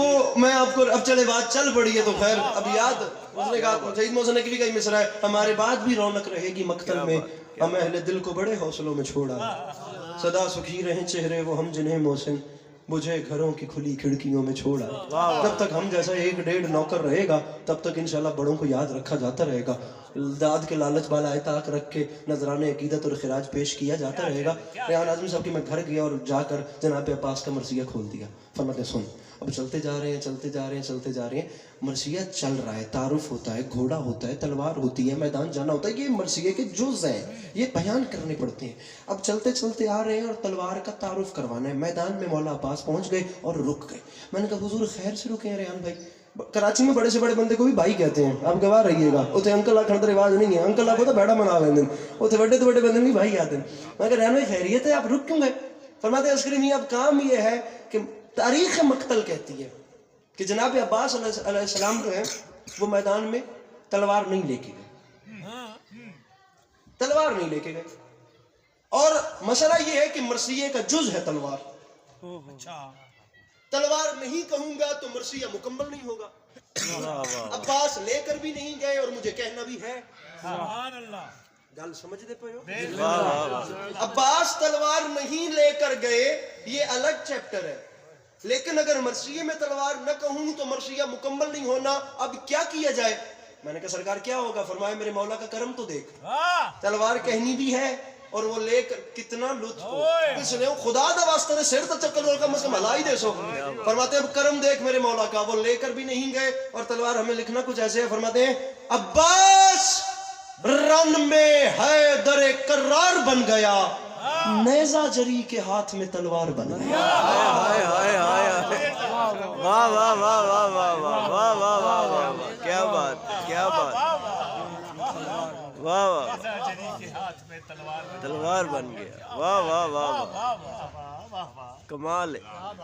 کو اب چلے بات چل پڑی ہے تو خیر اب یاد, اس نے کہا سعید محسن نقوی کا ہی مصرع ہے, ہمارے بعد بھی رونق رہے گی مقتل میں, ہم اہل دل کو بڑے حوصلوں میں چھوڑا, سدا سکھی رہیں چہرے وہ ہم جنہیں محسن بجھے گھروں کی کھلی کھڑکیوں میں چھوڑا. جب تک ہم جیسا 1-1.5 نوکر رہے گا تب تک انشاءاللہ بڑوں کو یاد رکھا جاتا رہے گا. داد کے لالچ بالائے طاق رکھ کے نذرانے عقیدت اور خراج پیش کیا جاتا رہے گا. ریحان اعظمی صاحب کے میں گھر گیا اور جا کر جناب عباس کا مرثیہ کھول دیا. فرماتے ہیں سن, اب چلتے جا رہے ہیں, مرثیہ چل رہا ہے, تعارف ہوتا ہے, گھوڑا ہوتا ہے, تلوار ہوتی ہے, میدان جانا ہوتا ہے, یہ مرثیے کے جز ہیں, یہ بیان کرنے پڑتے ہیں. اب چلتے آ رہے ہیں اور تلوار کا تعارف کروانا ہے. میدان میں مولا عباس پہنچ گئے اور رک گئے. میں نے کہا حضور خیر سے رکے ہیں ریحان بھائی. کراچی میں بڑے سے بڑے بندے کو بھی بھائی کہتے ہیں, آپ گواہ رہیے گا. اتنے انکل آخر تو رواج نہیں ہے, انکل آپ کو تو بیڑا منا رہے ہیں, اتنے بڑے تو بڑے بندے بھی بھائی آتے ہیں. میں کہا ریحان بھائی خیریت ہے, آپ رک کیوں گئے؟ فرماتے ہیں عسکری میاں اب کام یہ ہے کہ تاریخ مقتل کہتی ہے کہ جناب عباس علیہ السلام جو ہے وہ میدان میں تلوار نہیں لے کے گئے, اور مسئلہ یہ ہے کہ مرثیے کا جز ہے تلوار. تلوار نہیں کہوں گا تو مرثیہ مکمل نہیں ہوگا. عباس لے کر بھی نہیں گئے اور مجھے کہنا بھی ہے.
سبحان اللہ.
گل سمجھتے پے ہو؟ عباس تلوار نہیں لے کر گئے یہ الگ چیپٹر ہے, لیکن اگر مرثیے میں تلوار نہ کہوں تو مرثیہ مکمل نہیں ہونا. اب کیا کیا جائے؟ میں نے کہا سرکار کیا ہوگا؟ فرمایا میرے مولا کا کرم تو دیکھ, تلوار کہنی بھی ہے اور وہ لے کر کتنا لطف ہو. اس نے خدا دا واسطہ نے سر تو چکر رول کا مسئلہ ہلا ہی دے سو. فرماتے ہیں اب کرم دیکھ میرے مولا کا, وہ لے کر بھی نہیں گئے اور تلوار ہمیں لکھنا کچھ ایسے ہے. فرماتے ہیں عباس رن میں حیدر کرار بن گیا, نیزہ جری کے ہاتھ میں تلوار بن گیا.
واہ واہ واہ واہ واہ واہ واہ واہ واہ واہ, کیا بات کیا بات, واہ واہ, تلوار بن گیا, واہ واہ واہ, کمال ہے.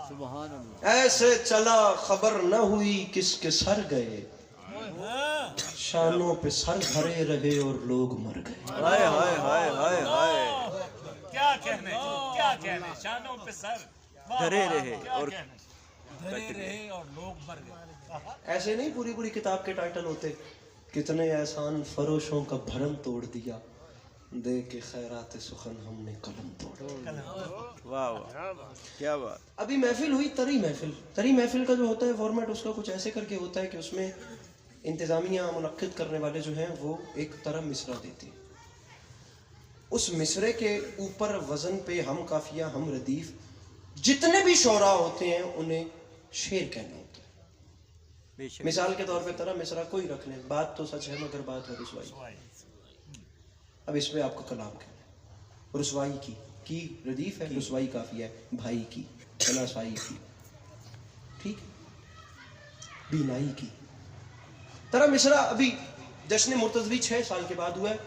سبحان اللہ.
ایسے چلا خبر نہ ہوئی کس کے سر گئے, شانوں پہ سر دھرے رہے اور لوگ مر گئے.
ہائے ہائے ہائے ہائے ہائے,
کیا کہنے شانوں پہ سر
دھرے رہے اور
لوگ مر گئے.
ایسے نہیں پوری کتاب کے ٹائٹل ہوتے, کتنے احسان فروشوں کا بھرم توڑ دیا, دے کے خیرات سخن ہم نے قلم توڑ دیا.
واہ واہ, کیا بات.
ابھی محفل ہوئی تری محفل کا جو ہوتا ہے فارمیٹ اس کا کچھ ایسے کر کے ہوتا ہے کہ اس میں انتظامیہ منعقد کرنے والے جو ہیں وہ ایک طرح مصرع دیتے ہیں. اس مصرے کے اوپر وزن پہ ہم قافیہ ہم ردیف جتنے بھی شعراء ہوتے ہیں انہیں شعر کہنا ہوتا ہے. مثال کے طور پہ طرح مصرع کوئی رکھ لیں, بات تو سچ ہے مگر بات ہے رسوائی. اب اس پہ آپ کو کلام کہنا ہے. رسوائی کی ردیف ہے, رسوائی قافیہ ہے, بھائی کی, شناسائی کی, ٹھیک, بینائی کی. طرح مصرع ابھی جشن مرتضوی 6 سال کے بعد ہوا ہے.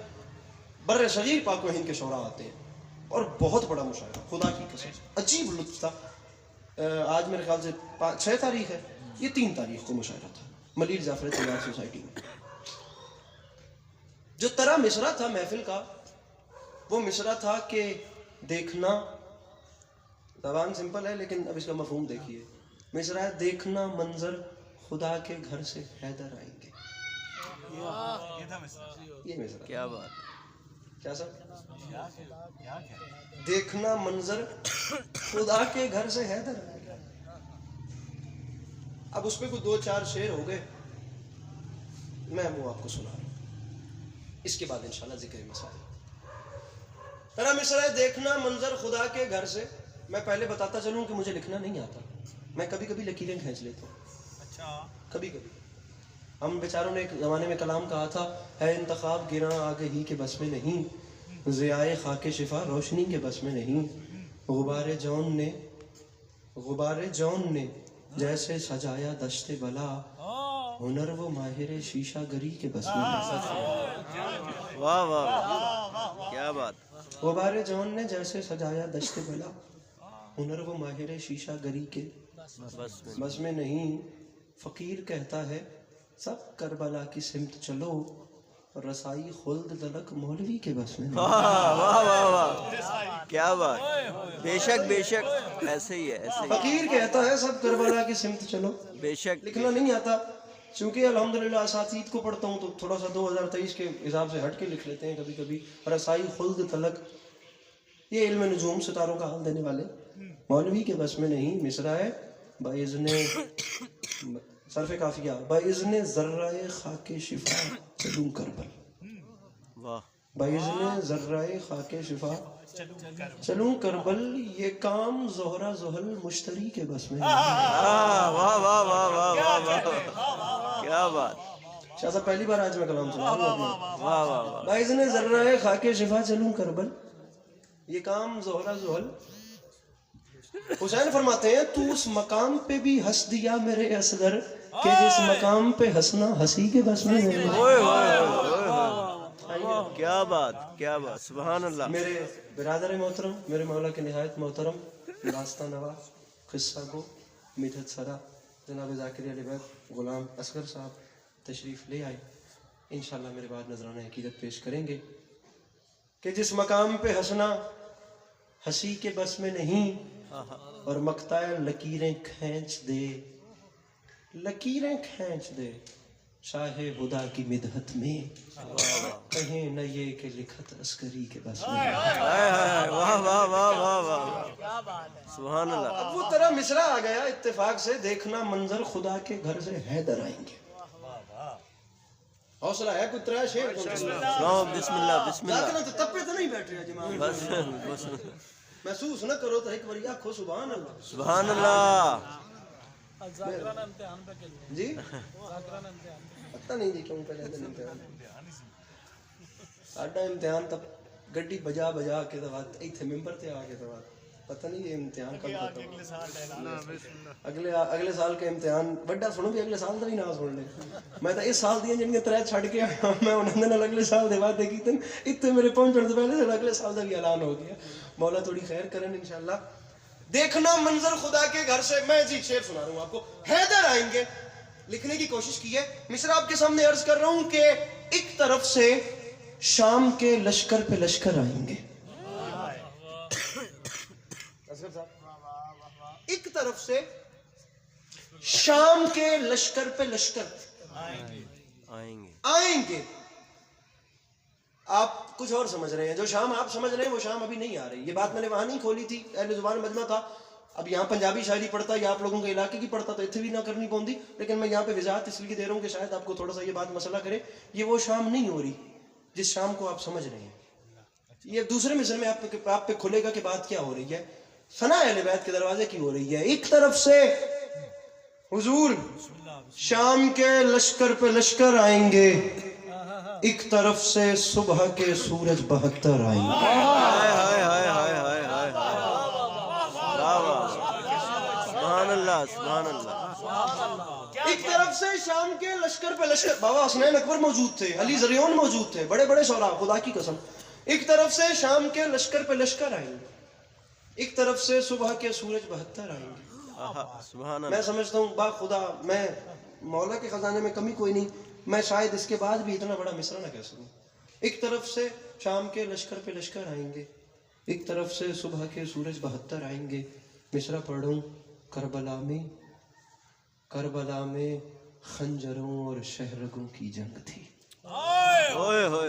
بر صغیر پاک و ہند کے شعراء آتے ہیں اور بہت بڑا مشاعرہ, خدا کی قسم عجیب لطف تھا. آج میرے خیال سے 6 تاریخ ہے, یہ 3 تاریخ کو مشاعرہ تھا ملیر جعفر تیار سوسائٹی میں. جو طرح مصرع تھا محفل کا وہ مصرع تھا کہ دیکھنا, زبان سمپل ہے لیکن اب اس کا مفہوم دیکھیے. مصرع ہے دیکھنا منظر خدا کے گھر سے حیدر آئیں گے. یہ مصرع,
کیا بات.
کیا سر؟ دیکھنا منظر خدا کے گھر سے حیدر آ گیا. اب اس پہ کوئی 2-4 شعر ہو گئے, میں وہ آپ کو سنا رہا ہوں, اس کے بعد انشاءاللہ ذکر مسائل. میرا مصرع ہے دیکھنا منظر خدا کے گھر سے. میں پہلے بتاتا چلوں کہ مجھے لکھنا نہیں آتا, میں کبھی کبھی لکیریں کھینچ لیتا ہوں.
اچھا
کبھی کبھی ہم بیچاروں نے ایک زمانے میں کلام کہا تھا, ہے انتخاب گراں آگے ہی کے بس میں نہیں, ضیائے خاک شفا روشنی کے بس میں نہیں, غبار جون نے جیسے سجایا دشت بلا, ہنر وہ ماہر شیشہ گری کے بس میں نہیں.
واہ واہ کیا بات.
غبار جون نے جیسے سجایا دشت بلا, ہنر وہ ماہر شیشہ گری کے بس میں نہیں. فقیر کہتا ہے سب کربلا کی سمت چلو, رسائی خلد تلک مولوی کے بس میں نہیں.
واہ واہ واہ واہ کیا بات. بے شک بے شک ایسے ہی ہے, ایسے ہی
فقیر کہتا ہے سب کربلا کی سمت چلو.
بے شک.
لکھنا نہیں آتا, چونکہ الحمدللہ اساتید کو پڑھتا ہوں تو تھوڑا سا 2023 کے حساب سے ہٹ کے لکھ لیتے ہیں کبھی کبھی. رسائی خلد تلک, یہ علم نجوم ستاروں کا حال دینے والے مولوی کے بس میں نہیں. مصرع ہے باذن صرف کافیہ, باذن ذرہ خاک شفا چلوں کربل.
واہ
باذن ذرہ خاک شفا چلوں کربل, یہ کام زہرا زحل مشتری کے بس میں نہیں.
واہ واہ واہ واہ واہ واہ کیا بات.
شاہ صاحب پہلی بار آج میں کلام سنا رہا ہوں.
واہ واہ واہ
باذن ذرہ خاک شفا چلوں کربل, یہ کام زہرا زحل. حسین فرماتے ہیں تو اس مقام پہ بھی ہنس دیا میرے اصغر, کہ جس مقام پہ ہنسنا ہنسی کے بس میں نہیں.
اوئے ہوئے ہوئے کیا بات کیا بات. سبحان اللہ.
میرے برادر محترم, میرے مولا کے نہایت محترم, داستان نوا, قصہ گو, مدحت سرا, جناب ذاکر علی بیگ غلام اصغر صاحب تشریف لے آئے. انشاءاللہ میرے بعد نذرانہ عقیدت پیش کریں گے کہ جس مقام پہ ہنسنا ہنسی کے بس میں نہیں, اور مقطع لکیریں کھینچ دے, لکیریں کھینچ دے شاہ خدا کی مدحت میں, کہیں نہ یہ کہ لکھت عسکری کے بس میں.
واہ واہ واہ واہ واہ سبحان اللہ.
اب وہ طرح مصرع آ گیا اتفاق سے, دیکھنا منظر خدا کے گھر سے حیدر آئیں گے. حوصلہ ہے کوئی طرح شیر
بسم اللہ بسم اللہ.
تب پہ تو نہیں بیٹھ رہا جماعت,
بس بس
محسوس نہ کرو تو ایک بار آنکھو سبحان اللہ.
سبحان اللہ.
جی پتہ نہیں جی کیوں پہلے دن امتحان, ساڈا امتحان تب گڈی بجا بجا کے تو بعد ایتھے ممبر تے آ کے تو بعد پتہ نہیں یہ امتحان کب ختم. اگلے سال کے امتحان بڑا سنو بھی اگلے سال دا بھی نہ سن لے. میں تو اس سال دی جڑیاں ترے چھڈ کے آیا, میں انہاں دے نال اگلے سال دے وعدے کیتے ایتھے میرے پہنچن سے پہلے اگلے سال دا بھی اعلان ہو گیا. مولا تھوڑی خیر کرن انشاءاللہ. دیکھنا منظر خدا کے گھر سے, میں جی شعر سنا رہا ہوں آپ کو. حیدر آئیں گے, لکھنے کی کوشش کی ہے. مصرع آپ کے سامنے عرض کر رہا ہوں کہ ایک طرف سے شام کے لشکر پہ لشکر آئیں گے. ایک طرف سے شام کے لشکر پہ لشکر آئیں گے. آپ کچھ اور سمجھ رہے ہیں, جو شام آپ سمجھ رہے ہیں وہ شام ابھی نہیں آ رہی. یہ بات میں نے وہاں نہیں کھولی تھی, اہل زبان مجمع تھا. اب یہاں پنجابی شاعری پڑھتا یا آپ لوگوں کے علاقے کی پڑھتا تو اتنے بھی نہ کرنی پوندی, لیکن میں یہاں پہ وضاحت اس لیے دے رہا ہوں کہ شاید آپ کو تھوڑا سا یہ بات مسئلہ کرے. یہ وہ شام نہیں ہو رہی جس شام کو آپ سمجھ رہے ہیں. یہ دوسرے مصرع میں آپ پہ کھلے گا کہ بات کیا ہو رہی ہے. ثنا اہل بیت کے دروازے کی ہو رہی ہے. ایک طرف سے حضور شام کے لشکر پہ لشکر آئیں گے, ایک طرف سے صبح کے سورج 72 آئیں گے.
سبحان اللہ سبحان اللہ.
ایک طرف سے شام کے لشکر پہ لشکر, بابا حسنین اکبر موجود تھے, علی زریون موجود تھے, بڑے بڑے شعراء, خدا کی قسم. ایک طرف سے شام کے لشکر پہ لشکر آئیں گے, ایک طرف سے صبح کے سورج 72 آئیں گے.
سبحان اللہ.
میں سمجھتا ہوں با خدا, میں مولا کے خزانے میں کمی کوئی نہیں, میں شاید اس کے بعد بھی اتنا بڑا مصرع نہ کہہ سکوں. ایک طرف سے شام کے لشکر پہ لشکر آئیں گے, ایک طرف سے صبح کے سورج 72 آئیں گے. مصرع پڑھوں. کربلا میں خنجروں اور شہرگوں کی جنگ تھی.
اوئے ہوئے